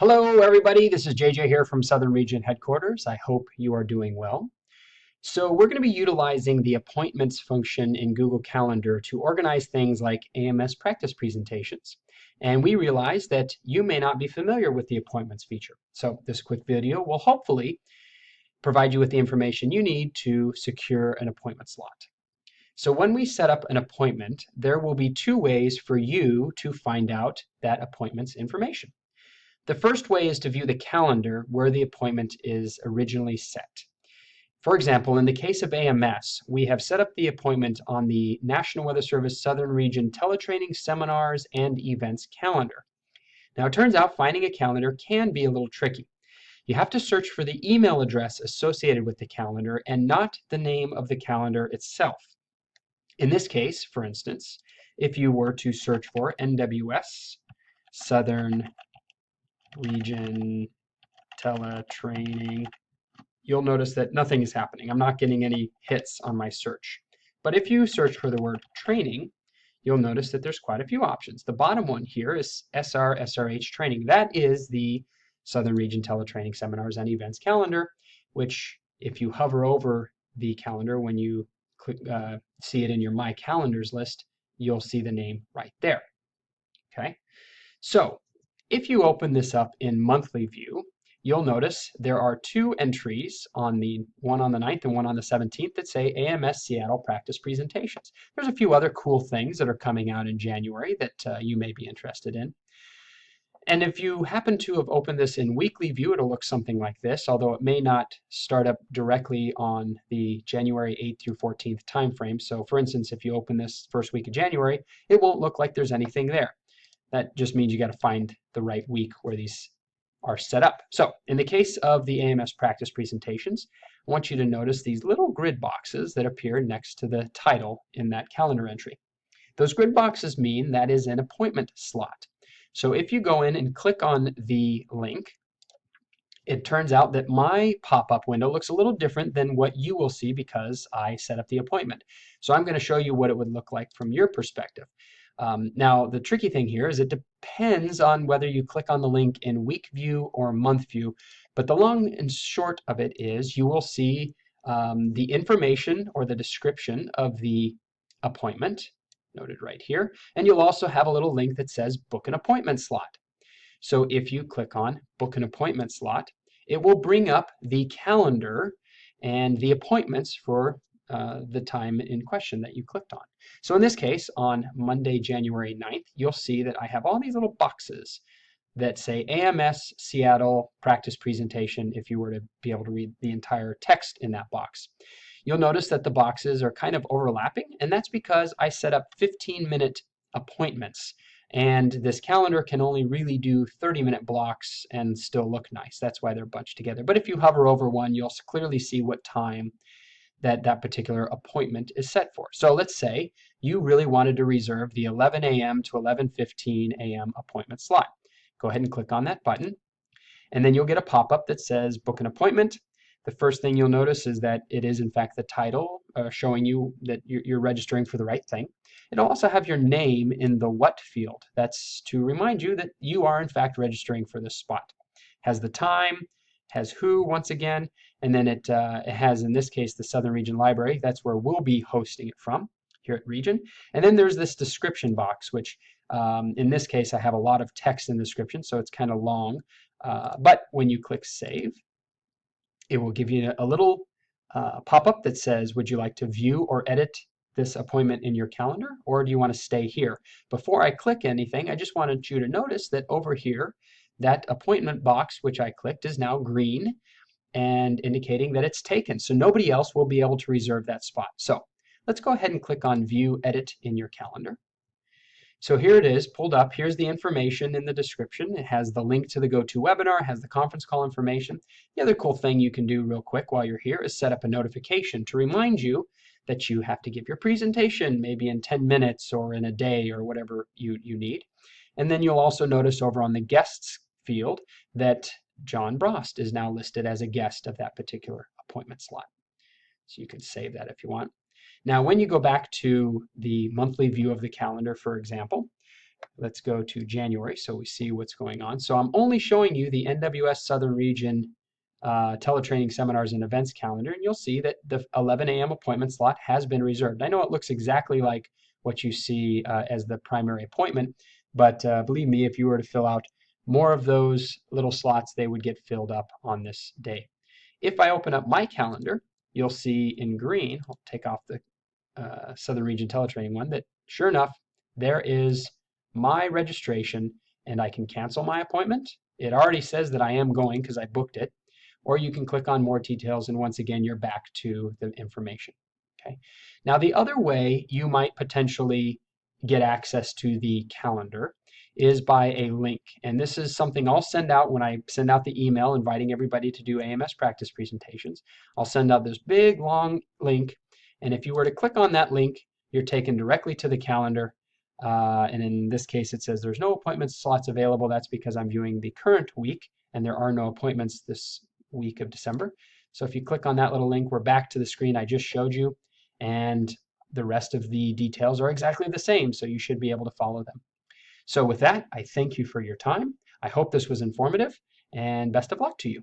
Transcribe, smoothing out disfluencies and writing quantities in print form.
Hello, everybody. This is JJ here from Southern Region Headquarters. I hope you are doing well. So we're going to be utilizing the appointments function in Google Calendar to organize things like AMS practice presentations. And we realize that you may not be familiar with the appointments feature. So this quick video will hopefully provide you with the information you need to secure an appointment slot. So when we set up an appointment, there will be two ways for you to find out that appointment's information. The first way is to view the calendar where the appointment is originally set. For example, in the case of AMS, we have set up the appointment on the National Weather Service Southern Region Teletraining Seminars and Events calendar. Now, it turns out finding a calendar can be a little tricky. You have to search for the email address associated with the calendar and not the name of the calendar itself. In this case, for instance, if you were to search for NWS Southern Region Teletraining, you'll notice that nothing is happening. I'm not getting any hits on my search. But if you search for the word training, you'll notice that there's quite a few options. The bottom one here is SRH Training. That is the Southern Region Teletraining Seminars and Events calendar, which if you hover over the calendar when you click, see it in your My Calendars list, you'll see the name right there. Okay, so if you open this up in monthly view, you'll notice there are two entries, one on the 9th and one on the 17th, that say AMS Seattle practice presentations. There's a few other cool things that are coming out in January that you may be interested in. And if you happen to have opened this in weekly view, it'll look something like this, although it may not start up directly on the January 8th through 14th timeframe. So for instance, if you open this first week of January, it won't look like there's anything there. That just means you got to find the right week where these are set up. So in the case of the AMS practice presentations, I want you to notice these little grid boxes that appear next to the title in that calendar entry. Those grid boxes mean that is an appointment slot. So if you go in and click on the link, it turns out that my pop-up window looks a little different than what you will see because I set up the appointment. So I'm going to show you what it would look like from your perspective. Now, the tricky thing here is it depends on whether you click on the link in week view or month view, but the long and short of it is you will see the information or the description of the appointment, noted right here, and you'll also have a little link that says book an appointment slot. So if you click on book an appointment slot, it will bring up the calendar and the appointments for the time in question that you clicked on. So in this case, on Monday, January 9th, you'll see that I have all these little boxes that say AMS Seattle practice presentation if you were to be able to read the entire text in that box. You'll notice that the boxes are kind of overlapping, and that's because I set up 15-minute appointments. And this calendar can only really do 30-minute blocks and still look nice. That's why they're bunched together. But if you hover over one, you'll clearly see what time that particular appointment is set for. So let's say you really wanted to reserve the 11 a.m. to 11:15 a.m. appointment slot. Go ahead and click on that button, and then you'll get a pop-up that says book an appointment. The first thing you'll notice is that it is in fact the title showing you that you're registering for the right thing. It'll also have your name in the what field. That's to remind you that you are in fact registering for this spot. Has the time, has who once again, and then it has, in this case, the Southern Region Library. That's where we'll be hosting it from here at Region. And then there's this description box, which in this case I have a lot of text in the description, so it's kind of long. But when you click Save, it will give you a little pop-up that says, would you like to view or edit this appointment in your calendar, or do you want to stay here? Before I click anything, I just wanted you to notice that over here, that appointment box, which I clicked, is now green and indicating that it's taken. So nobody else will be able to reserve that spot. So let's go ahead and click on View Edit in your calendar. So here it is pulled up. Here's the information in the description. It has the link to the GoToWebinar, has the conference call information. The other cool thing you can do real quick while you're here is set up a notification to remind you that you have to give your presentation maybe in 10 minutes or in a day or whatever you need. And then you'll also notice over on the guests field that John Brost is now listed as a guest of that particular appointment slot. So you can save that if you want. Now, when you go back to the monthly view of the calendar, for example, Let's go to January so we see what's going on. So I'm only showing you the NWS Southern Region teletraining seminars and events calendar, and you'll see that the 11 a.m. appointment slot has been reserved. I know it looks exactly like what you see as the primary appointment, but believe me, if you were to fill out more of those little slots, they would get filled up on this day. If I open up my calendar, you'll see in green, I'll take off the Southern Region teletraining one, that sure enough, there is my registration and I can cancel my appointment. It already says that I am going because I booked it. Or you can click on more details and once again, you're back to the information. Okay. Now the other way you might potentially get access to the calendar is by a link. And this is something I'll send out when I send out the email inviting everybody to do AMS practice presentations. I'll send out this big long link, and if you were to click on that link, you're taken directly to the calendar. And in this case, it says there's no appointment slots available. That's because I'm viewing the current week and there are no appointments this week of December. So if you click on that little link, we're back to the screen I just showed you, and the rest of the details are exactly the same, so you should be able to follow them. So with that, I thank you for your time. I hope this was informative, and best of luck to you.